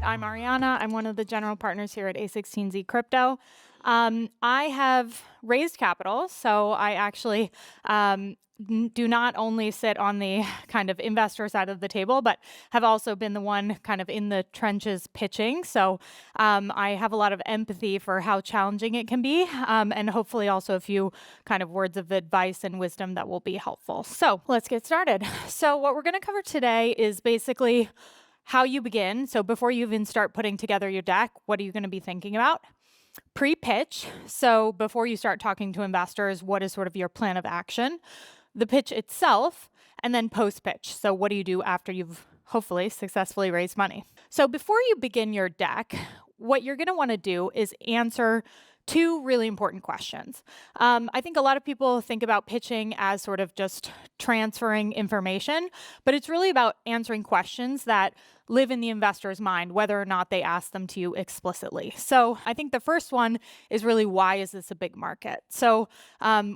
I'm Arianna. I'm one of the general partners here at A16Z Crypto. I have raised capital, so I actually do not only sit on the kind of investor side of the table, but have also been the one kind of in the trenches pitching. So I have a lot of empathy for how challenging it can be, and hopefully also a few kind of words of advice and wisdom that will be helpful. So let's get started. So what we're going to cover today is basically how you begin. So before you even start putting together your deck, what are you going to be thinking about? Pre-pitch. So before you start talking to investors, what is sort of your plan of action? The pitch itself, and then post-pitch. So what do you do after you've hopefully successfully raised money? So before you begin your deck, what you're going to want to do is answer two really important questions. I think a lot of people think about pitching as sort of just transferring information, but it's really about answering questions that live in the investor's mind, whether or not they ask them to you explicitly. So I think the first one is really, why is this a big market? So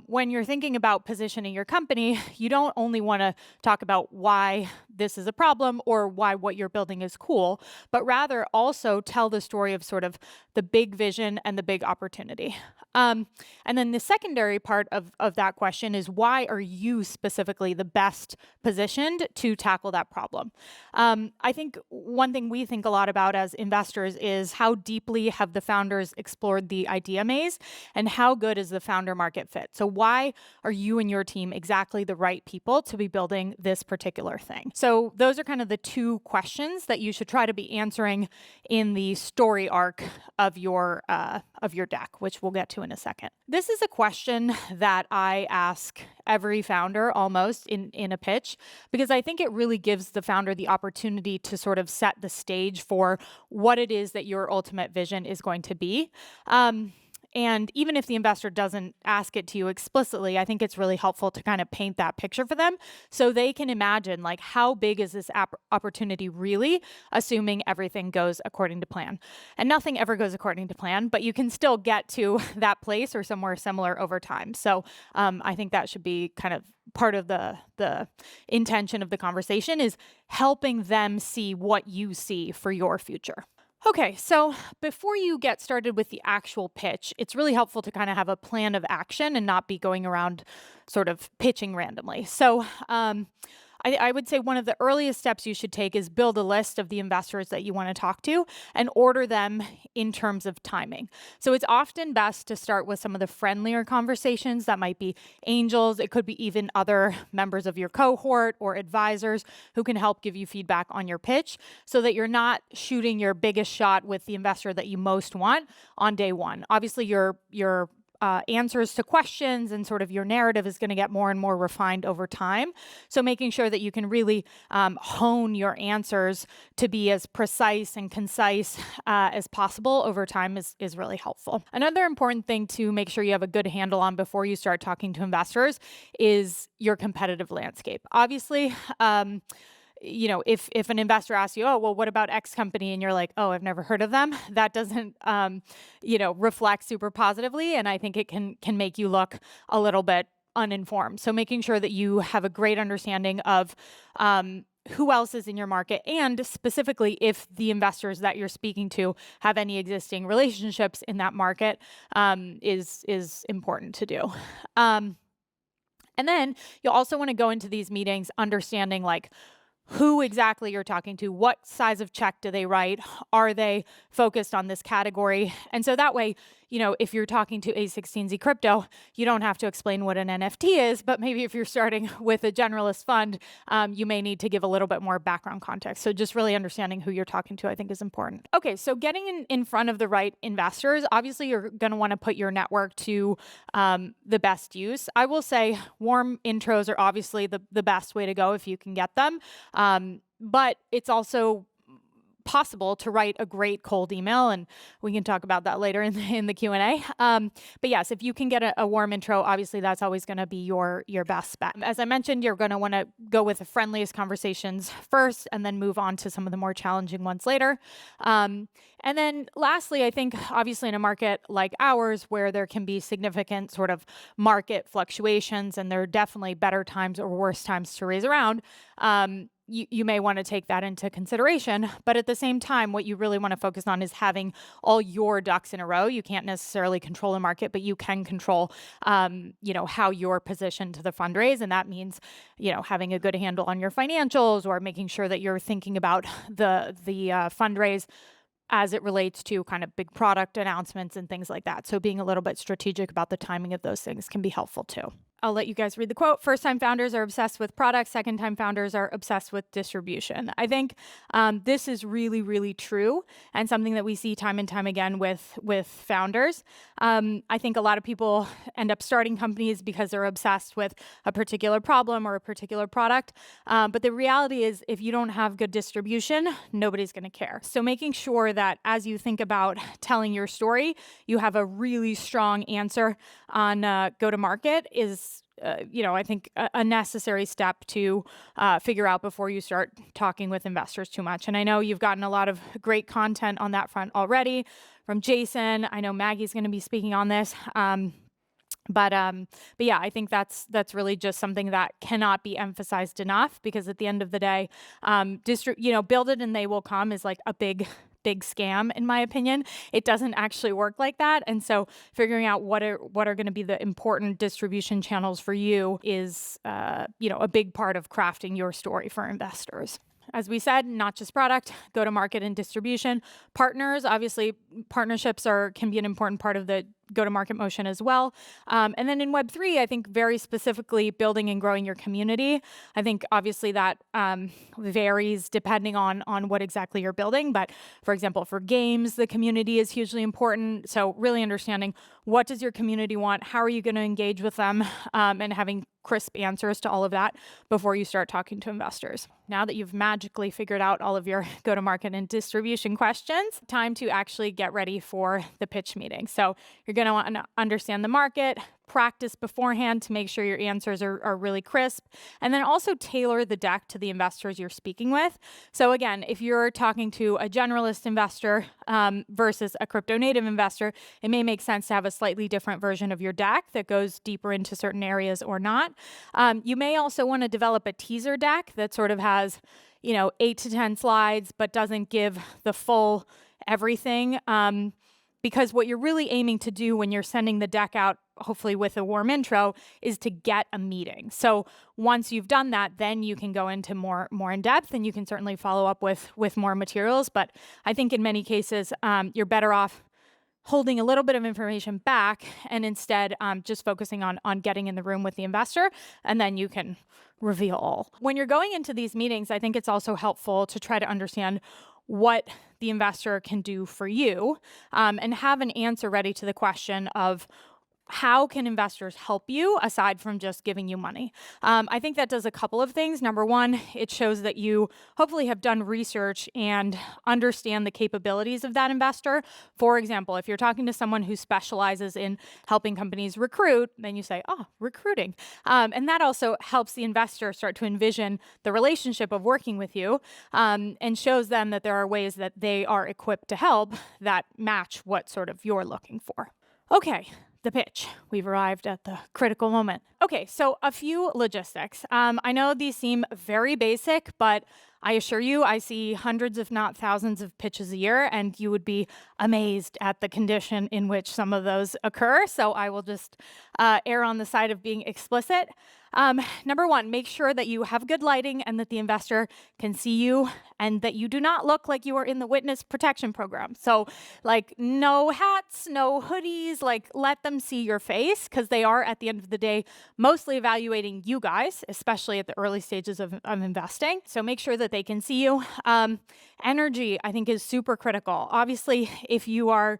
when you're thinking about positioning your company, you don't only want to talk about why this is a problem or why what you're building is cool, but rather also tell the story of sort of the big vision and the big opportunity. And then the secondary part of that question is, why are you specifically the best positioned to tackle that problem? I think one thing we think a lot about as investors is, how deeply have the founders explored the idea maze, and how good is the founder market fit? So why are you and your team exactly the right people to be building this particular thing? So those are kind of the two questions that you should try to be answering in the story arc of your deck, which we'll get to in a second. This is a question that I ask every founder almost in a pitch, because I think it really gives the founder the opportunity to sort of set the stage for what it is that your ultimate vision is going to be. And even if the investor doesn't ask it to you explicitly, I think it's really helpful to kind of paint that picture for them so they can imagine, like, how big is this opportunity really, assuming everything goes according to plan. And nothing ever goes according to plan, but you can still get to that place or somewhere similar over time. So I think that should be kind of part of the intention of the conversation, is helping them see what you see for your future. Okay, so before you get started with the actual pitch, it's really helpful to kind of have a plan of action and not be going around sort of pitching randomly. So I would say one of the earliest steps you should take is build a list of the investors that you want to talk to and order them in terms of timing. So it's often best to start with some of the friendlier conversations that might be angels. It could be even other members of your cohort or advisors who can help give you feedback on your pitch, so that you're not shooting your biggest shot with the investor that you most want on day one. Obviously, your answers to questions and sort of your narrative is going to get more and more refined over time. So making sure that you can really hone your answers to be as precise and concise as possible over time is really helpful. Another important thing to make sure you have a good handle on before you start talking to investors is your competitive landscape. Obviously, if an investor asks you, oh, well, what about X company? And you're like, oh, I've never heard of them. That doesn't, reflect super positively. And I think it can make you look a little bit uninformed. So making sure that you have a great understanding of who else is in your market, and specifically if the investors that you're speaking to have any existing relationships in that market is important to do. And then you'll also want to go into these meetings understanding, like, who exactly you're talking to, what size of check do they write, are they focused on this category? And so that way, if you're talking to A16Z Crypto, you don't have to explain what an NFT is, but maybe if you're starting with a generalist fund, you may need to give a little bit more background context. So just really understanding who you're talking to, I think, is important. Okay, so getting in front of the right investors, obviously you're going to want to put your network to the best use. I will say warm intros are obviously the best way to go if you can get them. But it's also possible to write a great cold email, and we can talk about that later in the Q&A. But yes, if you can get a warm intro, obviously that's always going to be your best bet. As I mentioned, you're going to want to go with the friendliest conversations first, and then move on to some of the more challenging ones later. And then lastly, I think obviously in a market like ours, where there can be significant sort of market fluctuations, and there are definitely better times or worse times to raise around, you may want to take that into consideration. But at the same time, what you really want to focus on is having all your ducks in a row. You can't necessarily control the market, but you can control, how you're positioned to the fundraise. And that means, having a good handle on your financials, or making sure that you're thinking about the fundraise as it relates to kind of big product announcements and things like that. So being a little bit strategic about the timing of those things can be helpful too. I'll let you guys read the quote. First-time founders are obsessed with products. Second-time founders are obsessed with distribution. I think this is really, really true, and something that we see time and time again with founders. I think a lot of people end up starting companies because they're obsessed with a particular problem or a particular product. But the reality is, if you don't have good distribution, nobody's going to care. So making sure that as you think about telling your story, you have a really strong answer on go-to-market is I think a necessary step to figure out before you start talking with investors too much. And I know you've gotten a lot of great content on that front already from Jason. I know Maggie's going to be speaking on this. But yeah, I think that's really just something that cannot be emphasized enough, because at the end of the day, build it and they will come is like a big scam, in my opinion. It doesn't actually work like that. And so figuring out what are going to be the important distribution channels for you is, a big part of crafting your story for investors. As we said, not just product, go-to-market and distribution. Partners, obviously, partnerships can be an important part of the go-to-market motion as well. And then in Web3, I think very specifically building and growing your community. I think obviously that varies depending on what exactly you're building. But for example, for games, the community is hugely important. So really understanding, what does your community want? How are you going to engage with them? And having crisp answers to all of that before you start talking to investors. Now that you've magically figured out all of your go-to-market and distribution questions, time to actually get ready for the pitch meeting. So you're going to want to understand the market, practice beforehand to make sure your answers are really crisp, and then also tailor the deck to the investors you're speaking with. So again, if you're talking to a generalist investor versus a crypto native investor, it may make sense to have a slightly different version of your deck that goes deeper into certain areas or not. You may also want to develop a teaser deck that sort of has 8 to 10 slides, but doesn't give the full everything. Because what you're really aiming to do when you're sending the deck out, hopefully with a warm intro, is to get a meeting. So once you've done that, then you can go into more in depth, and you can certainly follow up with more materials. But I think in many cases, you're better off holding a little bit of information back and instead just focusing on getting in the room with the investor, and then you can reveal all. When you're going into these meetings, I think it's also helpful to try to understand what the investor can do for you, and have an answer ready to the question of, how can investors help you aside from just giving you money? I think that does a couple of things. Number one, it shows that you hopefully have done research and understand the capabilities of that investor. For example, if you're talking to someone who specializes in helping companies recruit, then you say, oh, recruiting. And that also helps the investor start to envision the relationship of working with you, and shows them that there are ways that they are equipped to help that match what sort of you're looking for. Okay. The pitch. We've arrived at the critical moment. Okay, so a few logistics. I know these seem very basic, but I assure you, I see hundreds, if not thousands, of pitches a year, and you would be amazed at the condition in which some of those occur. So I will just err on the side of being explicit. Number one, make sure that you have good lighting and that the investor can see you, and that you do not look like you are in the witness protection program. So like no hats, no hoodies, like let them see your face, because they are at the end of the day mostly evaluating you guys, especially at the early stages of investing. So make sure that they can see you. Energy, I think, is super critical. Obviously, if you are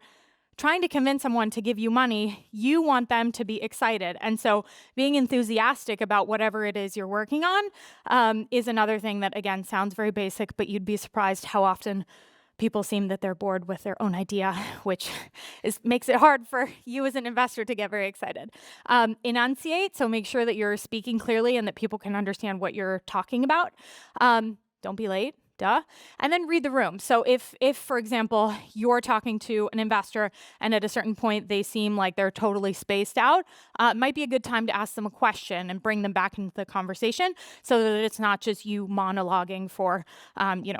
trying to convince someone to give you money, you want them to be excited. And so being enthusiastic about whatever it is you're working on is another thing that, again, sounds very basic, but you'd be surprised how often people seem that they're bored with their own idea, which makes it hard for you as an investor to get very excited. Enunciate, so make sure that you're speaking clearly and that people can understand what you're talking about. Don't be late. duh. And then read the room. So if for example, you're talking to an investor and at a certain point they seem like they're totally spaced out, it might be a good time to ask them a question and bring them back into the conversation so that it's not just you monologuing for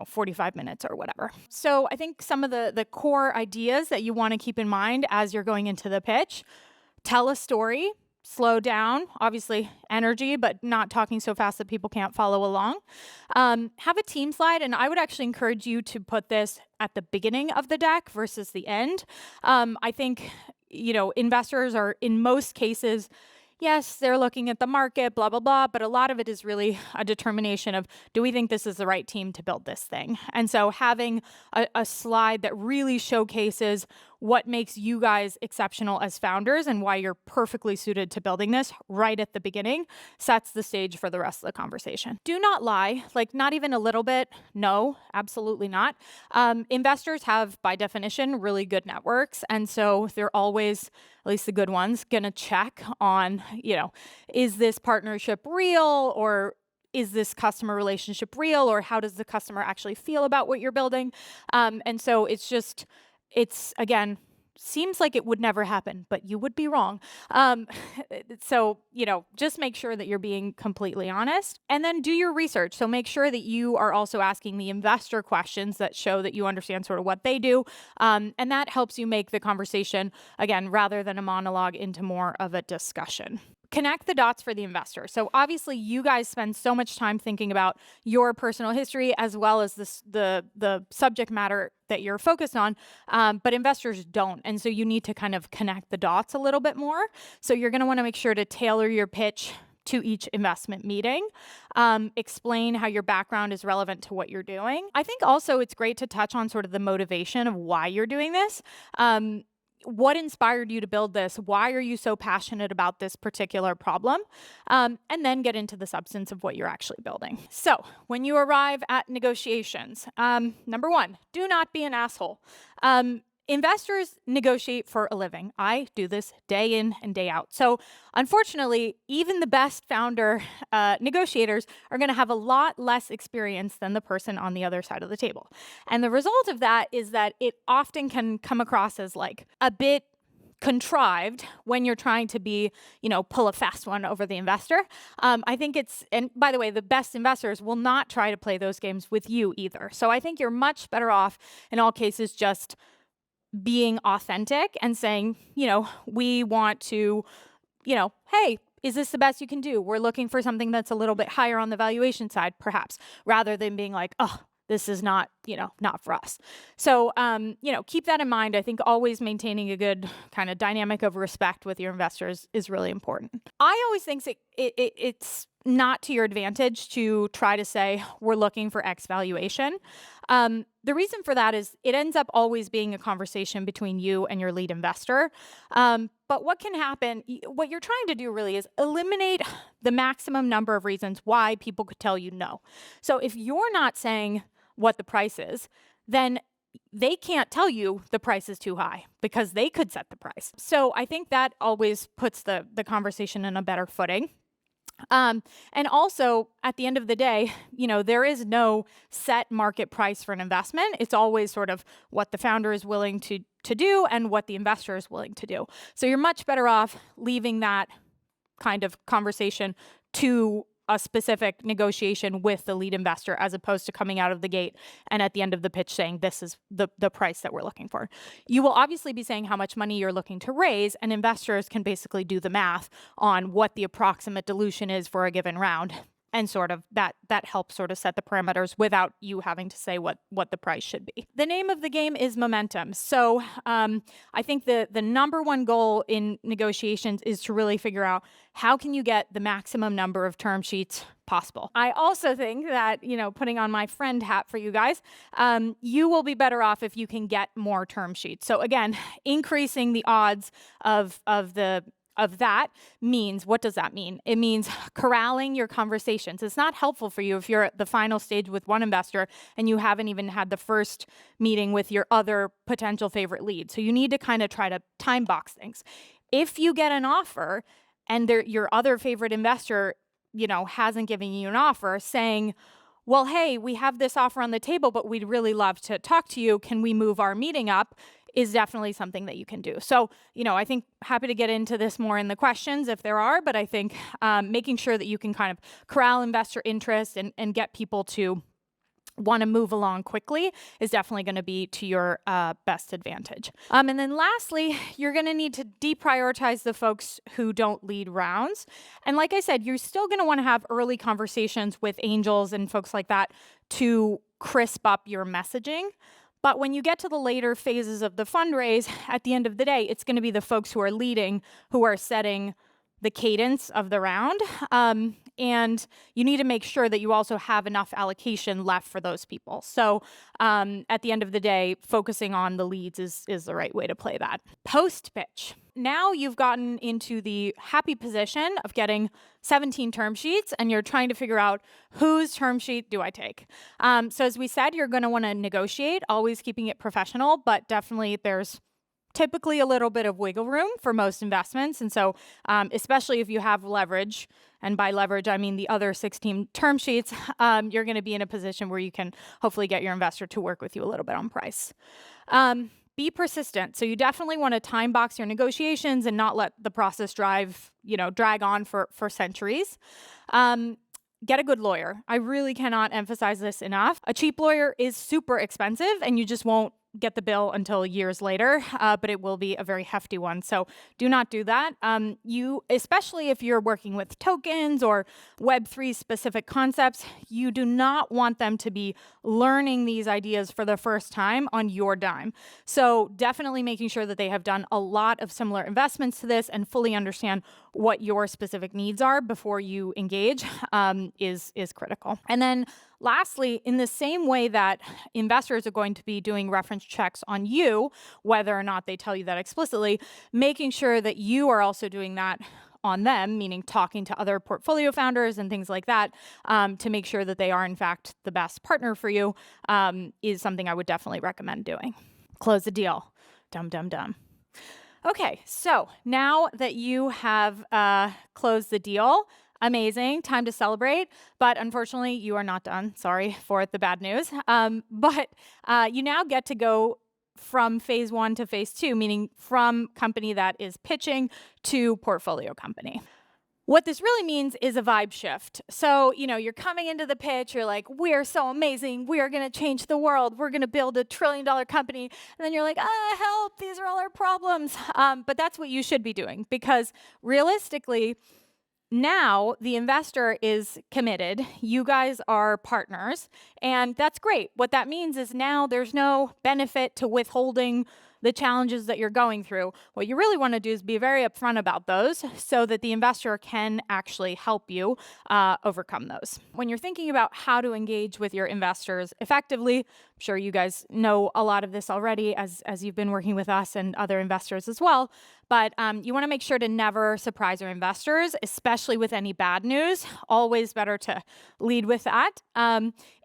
45 minutes or whatever. So I think some of the core ideas that you want to keep in mind as you're going into the pitch: tell a story, slow down, obviously energy, but not talking so fast that people can't follow along. Have a team slide, and I would actually encourage you to put this at the beginning of the deck versus the end. I think, investors are in most cases, yes, they're looking at the market, blah, blah, blah, but a lot of it is really a determination of, do we think this is the right team to build this thing? And so having a slide that really showcases what makes you guys exceptional as founders and why you're perfectly suited to building this right at the beginning sets the stage for the rest of the conversation. Do not lie, like not even a little bit. No, absolutely not. Investors have, by definition, really good networks. And so they're always, at least the good ones, going to check on, is this partnership real, or is this customer relationship real, or how does the customer actually feel about what you're building? And so it's again, seems like it would never happen, but you would be wrong. So, just make sure that you're being completely honest, and then do your research. So make sure that you are also asking the investor questions that show that you understand sort of what they do. And that helps you make the conversation, again, rather than a monologue, into more of a discussion. Connect the dots for the investor. So obviously you guys spend so much time thinking about your personal history as well as the subject matter that you're focused on, but investors don't. And so you need to kind of connect the dots a little bit more. So you're going to want to make sure to tailor your pitch to each investment meeting. Explain how your background is relevant to what you're doing. I think also it's great to touch on sort of the motivation of why you're doing this. What inspired you to build this? Why are you so passionate about this particular problem? And then get into the substance of what you're actually building. So when you arrive at negotiations, number one, do not be an asshole. Investors negotiate for a living. I do this day in and day out. So unfortunately, even the best founder negotiators are going to have a lot less experience than the person on the other side of the table. And the result of that is that it often can come across as like a bit contrived when you're trying to be, pull a fast one over the investor. I think and by the way, the best investors will not try to play those games with you either. So I think you're much better off in all cases just being authentic and saying, we want to, hey, is this the best you can do? We're looking for something that's a little bit higher on the valuation side, perhaps, rather than being like, oh, this is not, not for us. So, keep that in mind. I think always maintaining a good kind of dynamic of respect with your investors is really important. I always think it's not to your advantage to try to say, we're looking for X valuation. The reason for that is it ends up always being a conversation between you and your lead investor. But what can happen, what you're trying to do really is eliminate the maximum number of reasons why people could tell you no. So if you're not saying what the price is, then they can't tell you the price is too high because they could set the price. So I think that always puts the conversation in a better footing. And also, at the end of the day, there is no set market price for an investment. It's always sort of what the founder is willing to do and what the investor is willing to do. So you're much better off leaving that kind of conversation to a specific negotiation with the lead investor as opposed to coming out of the gate and at the end of the pitch saying this is the price that we're looking for. You will obviously be saying how much money you're looking to raise, and investors can basically do the math on what the approximate dilution is for a given round. And sort of that helps sort of set the parameters without you having to say what the price should be. The name of the game is momentum. So I think the number one goal in negotiations is to really figure out how can you get the maximum number of term sheets possible. I also think that, putting on my friend hat for you guys, you will be better off if you can get more term sheets. So again, increasing the odds of that means, what does that mean? It means corralling your conversations. It's not helpful for you if you're at the final stage with one investor and you haven't even had the first meeting with your other potential favorite lead. So you need to kind of try to time box things. If you get an offer and your other favorite investor, hasn't given you an offer, saying, well, hey, we have this offer on the table, but we'd really love to talk to you. Can we move our meeting up? Is definitely something that you can do. So, I think happy to get into this more in the questions if there are, but I think making sure that you can kind of corral investor interest and get people to want to move along quickly is definitely going to be to your best advantage. And then lastly, you're going to need to deprioritize the folks who don't lead rounds. And like I said, you're still going to want to have early conversations with angels and folks like that to crisp up your messaging. But when you get to the later phases of the fundraise, at the end of the day, it's going to be the folks who are leading who are setting the cadence of the round. And you need to make sure that you also have enough allocation left for those people. So at the end of the day, focusing on the leads is the right way to play that. Post pitch. Now you've gotten into the happy position of getting 17 term sheets and you're trying to figure out whose term sheet do I take. So as we said, you're going to want to negotiate, always keeping it professional, but definitely there's typically a little bit of wiggle room for most investments. And so especially if you have leverage, and by leverage, I mean the other 16 term sheets, you're going to be in a position where you can hopefully get your investor to work with you a little bit on price. Be persistent. So you definitely want to time box your negotiations and not let the process drag on for centuries. Get a good lawyer. I really cannot emphasize this enough. A cheap lawyer is super expensive and you just won't get the bill until years later, but it will be a very hefty one. So do not do that. Especially if you're working with tokens or Web3 specific concepts, you do not want them to be learning these ideas for the first time on your dime. So definitely making sure that they have done a lot of similar investments to this and fully understand what your specific needs are before you engage is critical. And then lastly, in the same way that investors are going to be doing reference checks on you, whether or not they tell you that explicitly, making sure that you are also doing that on them, meaning talking to other portfolio founders and things like that, to make sure that they are in fact the best partner for you, is something I would definitely recommend doing. Close the deal. Dum, dum, dum. Okay, so now that you have closed the deal, amazing, time to celebrate. But unfortunately, you are not done. Sorry for the bad news. But you now get to go from phase 1 to phase 2, meaning from company that is pitching to portfolio company. What this really means is a vibe shift. So, you're coming into the pitch, you're like, we're so amazing, we are going to change the world, we're going to build $1 trillion company. And then you're like, help, these are all our problems. But that's what you should be doing, because realistically, now the investor is committed. You guys are partners, and that's great. What that means is now there's no benefit to withholding the challenges that you're going through. What you really want to do is be very upfront about those so that the investor can actually help you overcome those. When you're thinking about how to engage with your investors effectively, I'm sure you guys know a lot of this already as you've been working with us and other investors as well. But you want to make sure to never surprise your investors, especially with any bad news. Always better to lead with that.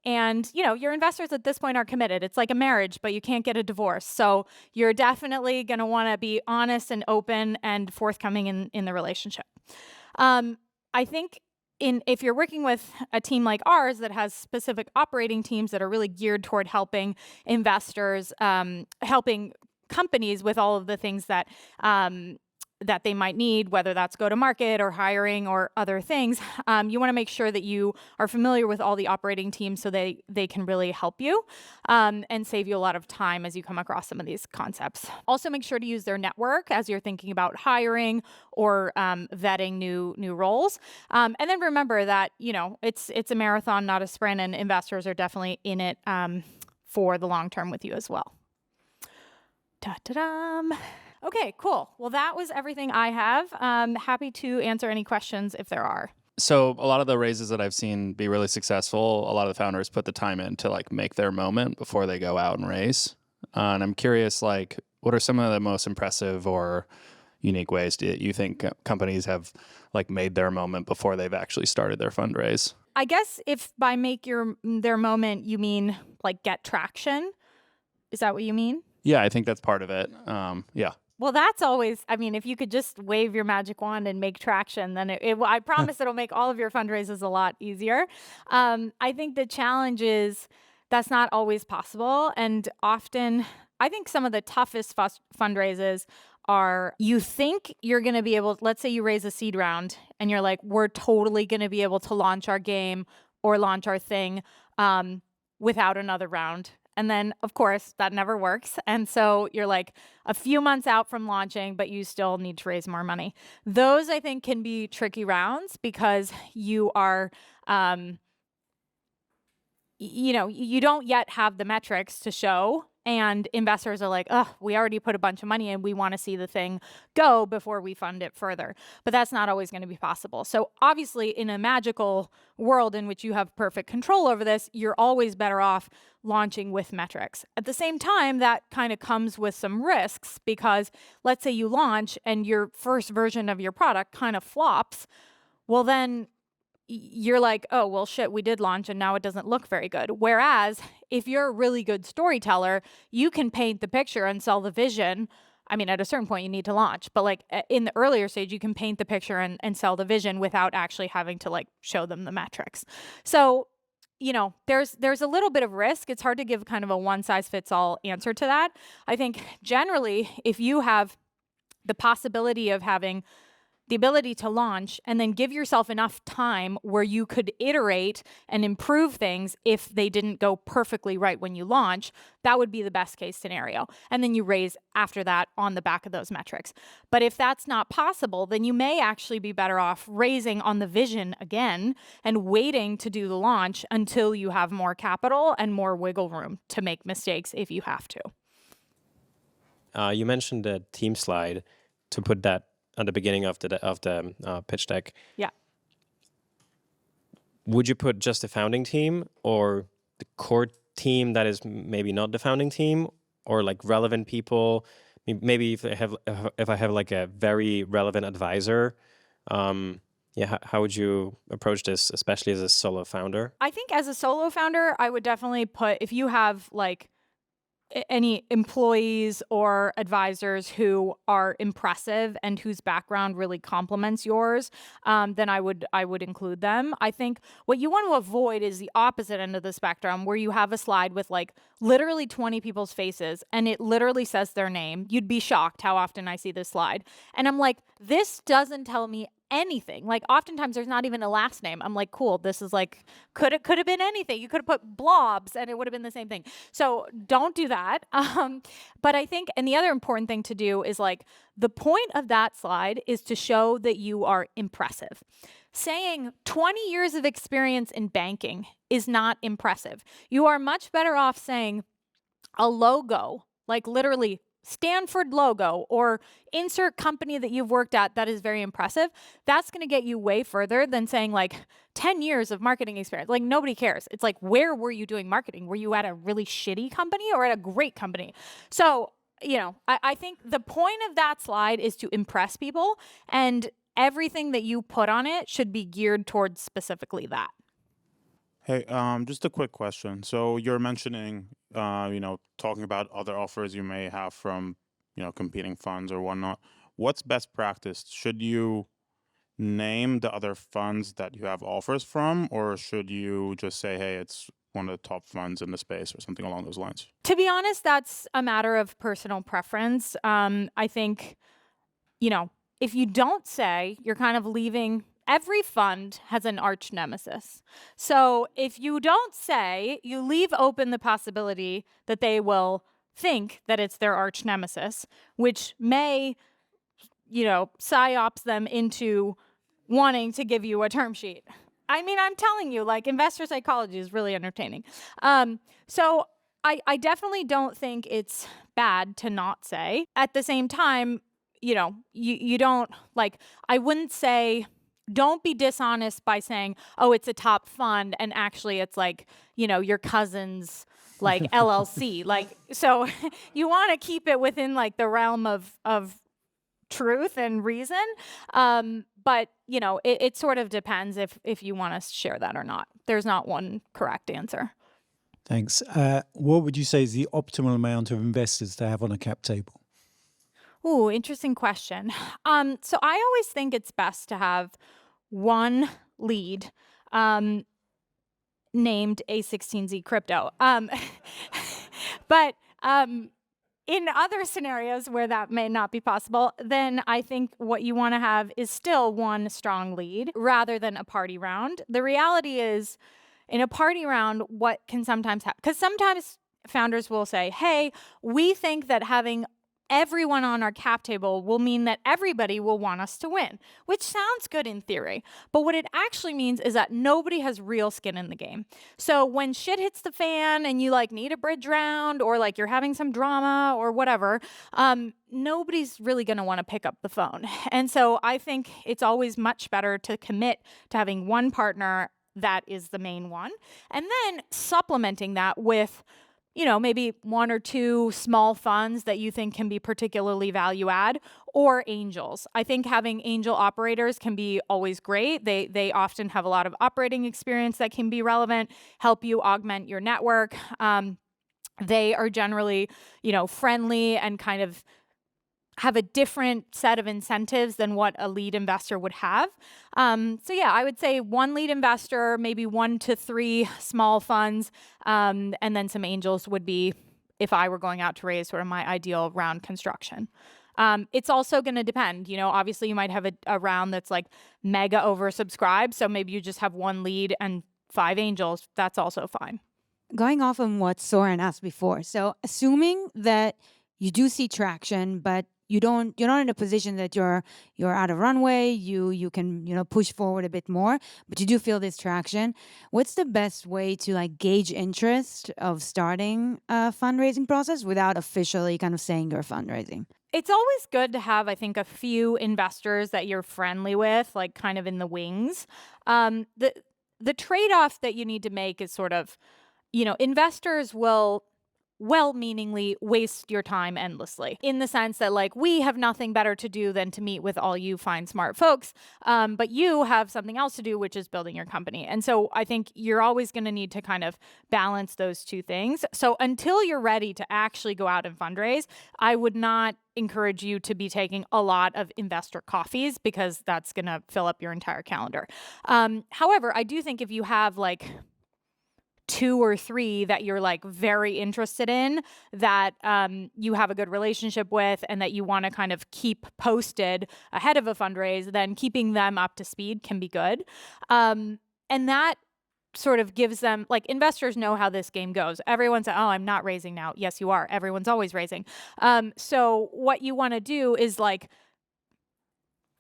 And your investors at this point are committed. It's like a marriage, but you can't get a divorce. So you're definitely going to want to be honest and open and forthcoming in the relationship. I think if you're working with a team like ours that has specific operating teams that are really geared toward helping investors, helping companies with all of the things that that they might need, whether that's go to market or hiring or other things, you want to make sure that you are familiar with all the operating teams so they can really help you and save you a lot of time as you come across some of these concepts. Also, make sure to use their network as you're thinking about hiring or vetting new roles. And then remember that it's a marathon, not a sprint, and investors are definitely in it for the long term with you as well. Ta-da-dum. Okay, cool. Well, that was everything I have. Happy to answer any questions if there are. So a lot of the raises that I've seen be really successful, a lot of the founders put the time in to make their moment before they go out and raise. And I'm curious, what are some of the most impressive or unique ways do you think companies have made their moment before they've actually started their fundraise? I guess if by make their moment, you mean get traction. Is that what you mean? Yeah, I think that's part of it. Yeah. Well, that's always, I mean, if you could just wave your magic wand and make traction, then I promise it'll make all of your fundraisers a lot easier. I think the challenge is that's not always possible. And often, I think some of the toughest fundraisers are you think you're going to be able, let's say you raise a seed round and you're like, we're totally going to be able to launch our game or launch our thing without another round. And then, of course, that never works. And so you're like a few months out from launching, but you still need to raise more money. Those, I think, can be tricky rounds because you are, you don't yet have the metrics to show. And investors are like, oh, we already put a bunch of money in. We want to see the thing go before we fund it further. But that's not always going to be possible. So obviously, in a magical world in which you have perfect control over this, you're always better off launching with metrics. At the same time, that kind of comes with some risks because let's say you launch and your first version of your product kind of flops. Well, then you're like, oh, well, shit, we did launch and now it doesn't look very good. Whereas if you're a really good storyteller, you can paint the picture and sell the vision. I mean, at a certain point, you need to launch, but like in the earlier stage, you can paint the picture and sell the vision without actually having to like show them the metrics. So, there's a little bit of risk. It's hard to give kind of a one size fits all answer to that. I think generally, if you have the possibility of having the ability to launch and then give yourself enough time where you could iterate and improve things if they didn't go perfectly right when you launch, that would be the best case scenario. And then you raise after that on the back of those metrics. But if that's not possible, then you may actually be better off raising on the vision again and waiting to do the launch until you have more capital and more wiggle room to make mistakes if you have to. You mentioned the team slide to put that at the beginning of the pitch deck. Yeah. Would you put just the founding team or the core team that is maybe not the founding team, or like relevant people? Maybe if I have like a very relevant advisor, how would you approach this, especially as a solo founder? I think as a solo founder, I would definitely put, if you have like any employees or advisors who are impressive and whose background really complements yours, then I would include them. I think what you want to avoid is the opposite end of the spectrum, where you have a slide with like literally 20 people's faces and it literally says their name. You'd be shocked how often I see this slide. And I'm like, this doesn't tell me anything. Like oftentimes there's not even a last name. I'm like, cool, this is like, could have been anything. You could have put blobs and it would have been the same thing. So don't do that. But I think, and the other important thing to do is like, the point of that slide is to show that you are impressive. Saying 20 years of experience in banking is not impressive. You are much better off saying a logo, like literally Stanford logo, or insert company that you've worked at that is very impressive. That's going to get you way further than saying like 10 years of marketing experience. Like nobody cares. It's like, where were you doing marketing? Were you at a really shitty company or at a great company? So, I think the point of that slide is to impress people, and everything that you put on it should be geared towards specifically that. Hey, just a quick question. So you're mentioning, talking about other offers you may have from, competing funds or whatnot. What's best practice? Should you name the other funds that you have offers from, or should you just say, hey, it's one of the top funds in the space or something along those lines? To be honest, that's a matter of personal preference. I think, if you don't say, you're kind of leaving. Every fund has an arch nemesis. So if you don't say, you leave open the possibility that they will think that it's their arch nemesis, which may, psyops them into wanting to give you a term sheet. I mean, I'm telling you, like, investor psychology is really entertaining. So I definitely don't think it's bad to not say. At the same time, you don't, like, I wouldn't say, don't be dishonest by saying, oh, it's a top fund, and actually it's like, your cousin's like LLC. Like, so you want to keep it within like the realm of truth and reason. But it sort of depends if you want to share that or not. There's not one correct answer. Thanks. What would you say is the optimal amount of investors to have on a cap table? Ooh, interesting question. So I always think it's best to have one lead um, named A16Z crypto. But in other scenarios where that may not be possible, then I think what you want to have is still one strong lead rather than a party round. The reality is, in a party round, what can sometimes happen, because sometimes founders will say, hey, we think that having everyone on our cap table will mean that everybody will want us to win, which sounds good in theory. But what it actually means is that nobody has real skin in the game. So when shit hits the fan and you like need a bridge round or like you're having some drama or whatever, nobody's really going to want to pick up the phone. And so I think it's always much better to commit to having one partner that is the main one, and then supplementing that with maybe one or two small funds that you think can be particularly value add, or angels. I think having angel operators can be always great. They often have a lot of operating experience that can be relevant, help you augment your network. They are generally, friendly and kind of have a different set of incentives than what a lead investor would have. So yeah, I would say one lead investor, maybe 1 to 3 small funds, and then some angels would be, if I were going out to raise, sort of my ideal round construction. It's also going to depend. Obviously you might have a round that's like mega oversubscribed, so maybe you just have one lead and 5 angels. That's also fine. Going off on what Soren asked before, so assuming that you do see traction, but you're not in a position that you're out of runway, you can push forward a bit more, but you do feel this traction. What's the best way to like gauge interest of starting a fundraising process without officially kind of saying you're fundraising? It's always good to have, I think, a few investors that you're friendly with, like kind of in the wings. The trade-off that you need to make is sort of, investors will well-meaningly waste your time endlessly, in the sense that like we have nothing better to do than to meet with all you fine smart folks, but you have something else to do, which is building your company. And so I think you're always going to need to kind of balance those two things. So until you're ready to actually go out and fundraise, I would not encourage you to be taking a lot of investor coffees, because that's going to fill up your entire calendar. However, I do think if you have like 2 or 3 that you're like very interested in, that you have a good relationship with, and that you want to kind of keep posted ahead of a fundraise, then keeping them up to speed can be good. And that sort of gives them, like, investors know how this game goes. Everyone says, oh, I'm not raising now. Yes, you are. Everyone's always raising. So what you want to do is like,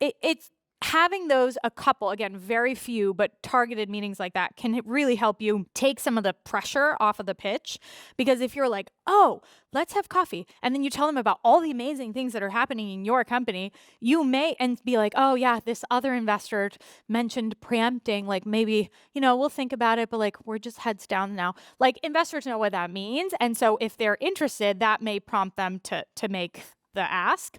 it's having those, a couple, again, very few, but targeted meetings like that can really help you take some of the pressure off of the pitch. Because if you're like, oh, let's have coffee, and then you tell them about all the amazing things that are happening in your company, you may, and be like, oh yeah, this other investor mentioned preempting, like maybe, we'll think about it, but like we're just heads down now. Like, investors know what that means. And so if they're interested, that may prompt them to make the ask.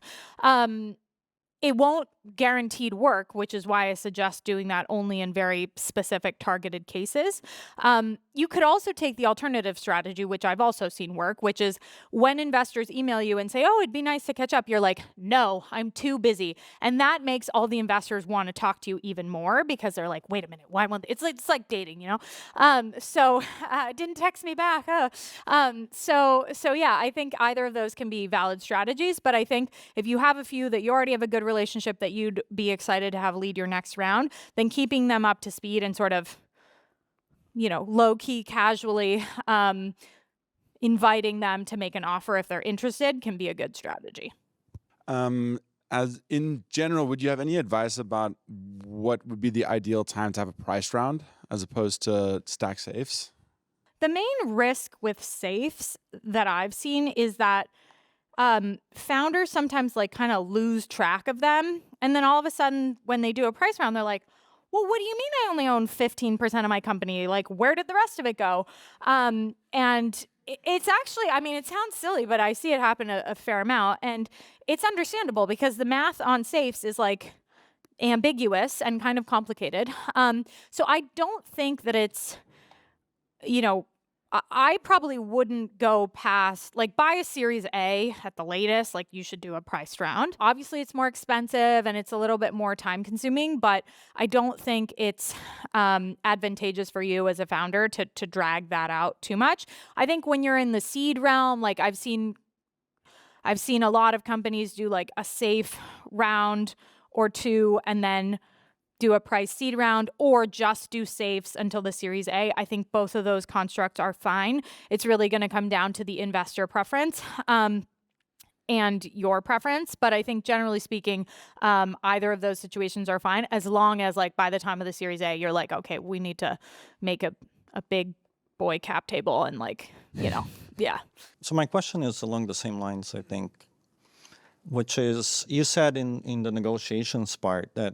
It won't guaranteed work, which is why I suggest doing that only in very specific targeted cases. You could also take the alternative strategy, which I've also seen work, which is when investors email you and say, oh, it'd be nice to catch up, you're like, no, I'm too busy. And that makes all the investors want to talk to you even more, because they're like, wait a minute, why won't they? It's like dating, So didn't text me back. So yeah, I think either of those can be valid strategies. But I think if you have a few that you already have a good relationship that you'd be excited to have lead your next round, then keeping them up to speed and sort of, low key, casually inviting them to make an offer if they're interested can be a good strategy. As in general, would you have any advice about what would be the ideal time to have a price round as opposed to stack safes? The main risk with safes that I've seen is that founders sometimes like kind of lose track of them. And then all of a sudden, when they do a price round, they're like, well, what do you mean I only own 15% of my company? Like, where did the rest of it go? And it's actually, I mean, it sounds silly, but I see it happen a fair amount. And it's understandable, because the math on safes is like ambiguous and kind of complicated. So I don't think that it's, I probably wouldn't go past, like, buy a Series A at the latest. Like, you should do a priced round. Obviously, it's more expensive and it's a little bit more time consuming, but I don't think it's advantageous for you as a founder to drag that out too much. I think when you're in the seed realm, like, I've seen a lot of companies do like a safe round or two and then do a price seed round, or just do safes until the Series A. I think both of those constructs are fine. It's really going to come down to the investor preference and your preference. But I think generally speaking, either of those situations are fine, as long as like by the time of the Series A, you're like, okay, we need to make a big boy cap table and like, yeah. So my question is along the same lines, I think, which is, you said in the negotiations part that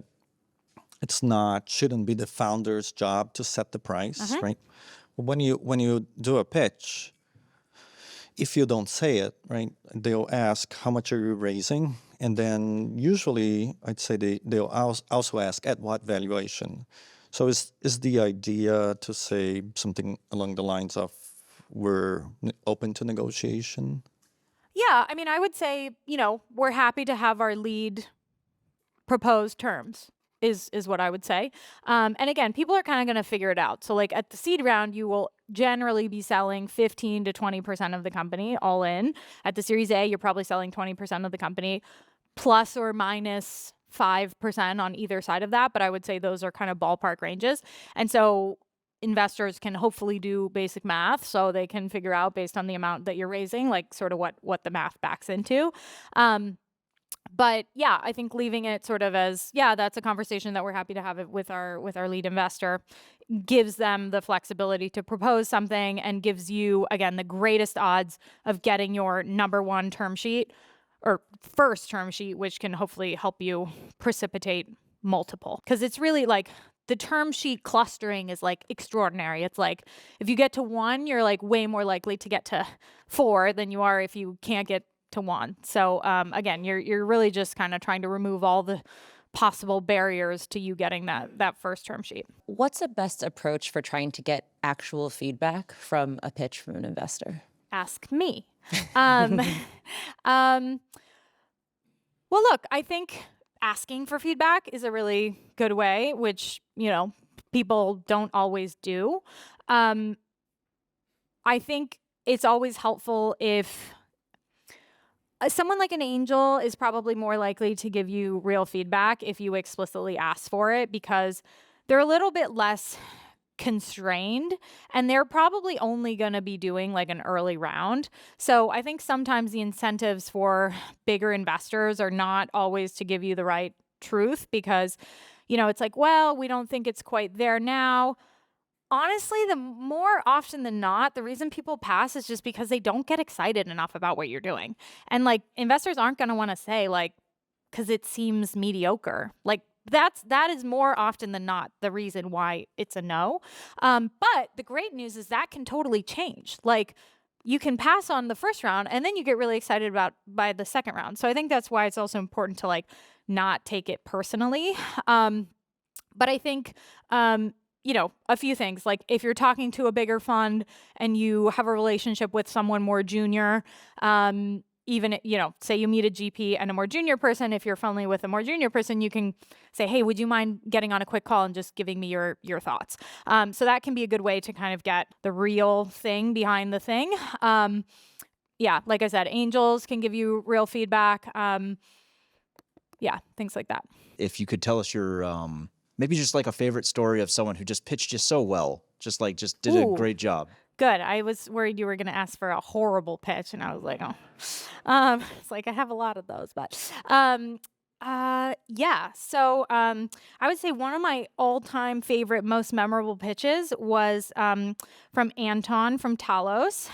shouldn't be the founder's job to set the price, right? But when you do a pitch, if you don't say it, right, they'll ask, how much are you raising? And then usually I'd say they'll also ask, at what valuation? So is the idea to say something along the lines of, we're open to negotiation? Yeah, I mean, I would say, we're happy to have our lead propose terms. Is what I would say. And again, people are kind of going to figure it out. So like at the seed round, you will generally be selling 15 to 20% of the company all in. At the Series A, you're probably selling 20% of the company, plus or minus 5% on either side of that. But I would say those are kind of ballpark ranges. And so investors can hopefully do basic math, so they can figure out based on the amount that you're raising, like sort of what the math backs into. But yeah, I think leaving it sort of as, yeah, that's a conversation that we're happy to have it with our lead investor, gives them the flexibility to propose something and gives you, again, the greatest odds of getting your number one term sheet or first term sheet, which can hopefully help you precipitate multiple. Because it's really like the term sheet clustering is like extraordinary. It's like if you get to 1, you're like way more likely to get to 4 than you are if you can't get to 1. So again, you're really just kind of trying to remove all the possible barriers to you getting that first term sheet. What's the best approach for trying to get actual feedback from a pitch from an investor? Ask me. Well, look, I think asking for feedback is a really good way, which, people don't always do. I think it's always helpful if someone like an angel is probably more likely to give you real feedback if you explicitly ask for it, because they're a little bit less constrained and they're probably only going to be doing like an early round. So I think sometimes the incentives for bigger investors are not always to give you the right truth, because, it's like, well, we don't think it's quite there now. Honestly, the more often than not, the reason people pass is just because they don't get excited enough about what you're doing. And like investors aren't going to want to say like, because it seems mediocre. Like that is more often than not the reason why it's a no. But the great news is that can totally change. Like you can pass on the first round and then you get really excited by the second round. So I think that's why it's also important to like not take it personally. But I think, a few things, like if you're talking to a bigger fund and you have a relationship with someone more junior, even, say you meet a GP and a more junior person, if you're friendly with a more junior person, you can say, hey, would you mind getting on a quick call and just giving me your thoughts? So that can be a good way to kind of get the real thing behind the thing. Yeah, like I said, angels can give you real feedback. Yeah, things like that. If you could tell us your maybe just like a favorite story of someone who just pitched you so well, just did a great job. Good. I was worried you were going to ask for a horrible pitch, and I was like, oh. It's like I have a lot of those, but yeah. So I would say one of my all-time favorite, most memorable pitches was from Anton from Talos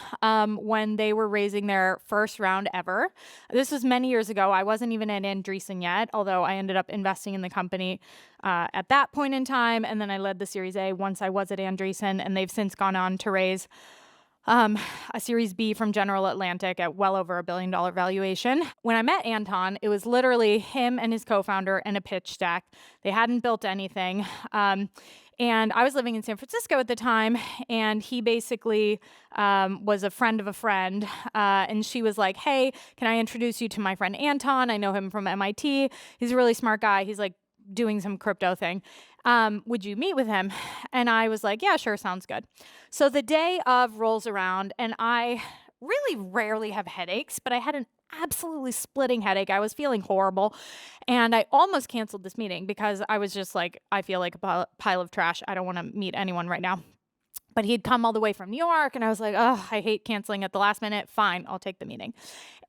when they were raising their first round ever. This was many years ago. I wasn't even at Andreessen yet, although I ended up investing in the company at that point in time, and then I led the Series A once I was at Andreessen, and they've since gone on to raise a Series B from General Atlantic at well over $1 billion valuation. When I met Anton, it was literally him and his co-founder and a pitch deck. They hadn't built anything. And I was living in San Francisco at the time, and he basically was a friend of a friend. And she was like, hey, can I introduce you to my friend Anton? I know him from MIT. He's a really smart guy. He's like doing some crypto thing. Would you meet with him? And I was like, yeah, sure, sounds good. So the day of rolls around, and I really rarely have headaches, but I had an absolutely splitting headache. I was feeling horrible, and I almost canceled this meeting because I was just like, I feel like a pile of trash. I don't want to meet anyone right now. But he'd come all the way from New York, and I was like, oh, I hate canceling at the last minute. Fine, I'll take the meeting.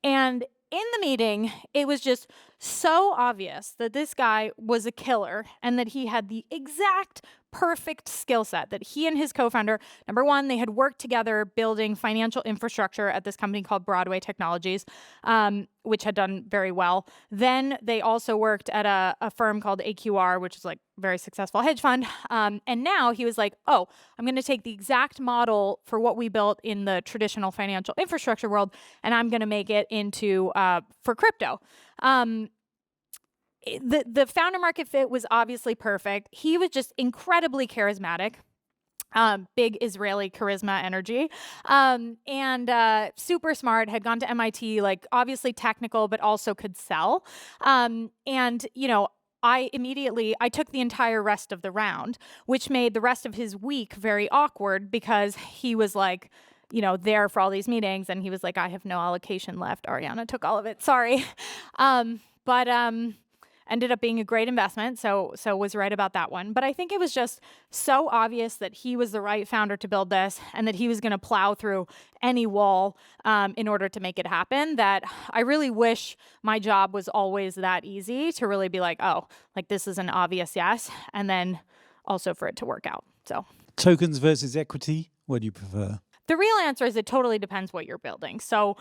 And in the meeting, it was just so obvious that this guy was a killer and that he had the exact perfect skill set, that he and his co-founder, number one, they had worked together building financial infrastructure at this company called Broadway Technologies, which had done very well. Then they also worked at a firm called AQR, which is like a very successful hedge fund. And now he was like, oh, I'm going to take the exact model for what we built in the traditional financial infrastructure world, and I'm going to make it into for crypto. The founder market fit was obviously perfect. He was just incredibly charismatic. Big Israeli charisma energy, and super smart, had gone to MIT, like obviously technical, but also could sell. And, you know, I took the entire rest of the round, which made the rest of his week very awkward because he was like, you know, there for all these meetings, and he was like, I have no allocation left. Arianna took all of it. Sorry. But ended up being a great investment, so was right about that one. But I think it was just so obvious that he was the right founder to build this, and that he was going to plow through any wall in order to make it happen, that I really wish my job was always that easy to really be like, oh, like this is an obvious yes, and then also for it to work out. So tokens versus equity, what do you prefer? the real answer is it totally depends what you're building. So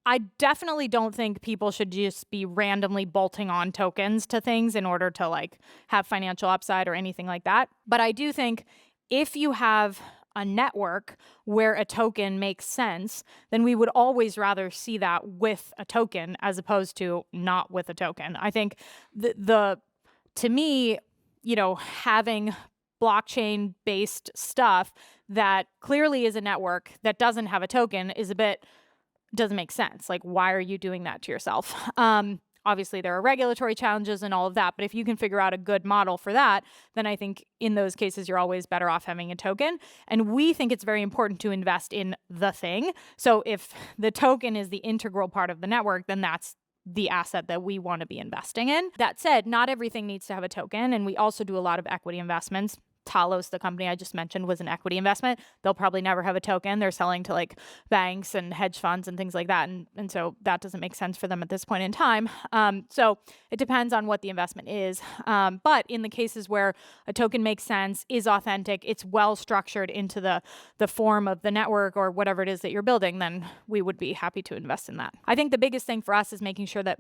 I definitely don't think people should just be randomly bolting on tokens to things in order to like have financial upside or anything like that. But I do think if you have a network where a token makes sense, then we would always rather see that with a token as opposed to not with a token. I think to me, you know, having blockchain based stuff that clearly is a network that doesn't have a token is doesn't make sense. Like, why are you doing that to yourself? Obviously, there are regulatory challenges and all of that, but if you can figure out a good model for that, then I think in those cases, you're always better off having a token. And we think it's very important to invest in the thing. So if the token is the integral part of the network, then that's the asset that we want to be investing in. That said, not everything needs to have a token, and we also do a lot of equity investments. Talos, the company I just mentioned, was an equity investment. They'll probably never have a token. They're selling to like banks and hedge funds and things like that. And so that doesn't make sense for them at this point in time. So it depends on what the investment is. But in the cases where a token makes sense, is authentic, it's well structured into the form of the network or whatever it is that you're building, then we would be happy to invest in that. I think the biggest thing for us is making sure that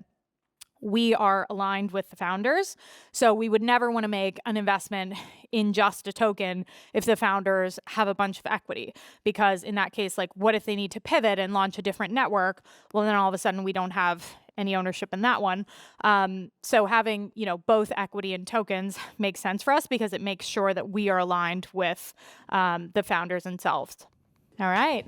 we are aligned with the founders. So we would never want to make an investment in just a token if the founders have a bunch of equity, because in that case, like, what if they need to pivot and launch a different network? Well, then all of a sudden we don't have any ownership in that one. So having, you know, both equity and tokens makes sense for us because it makes sure that we are aligned with the founders themselves. All right.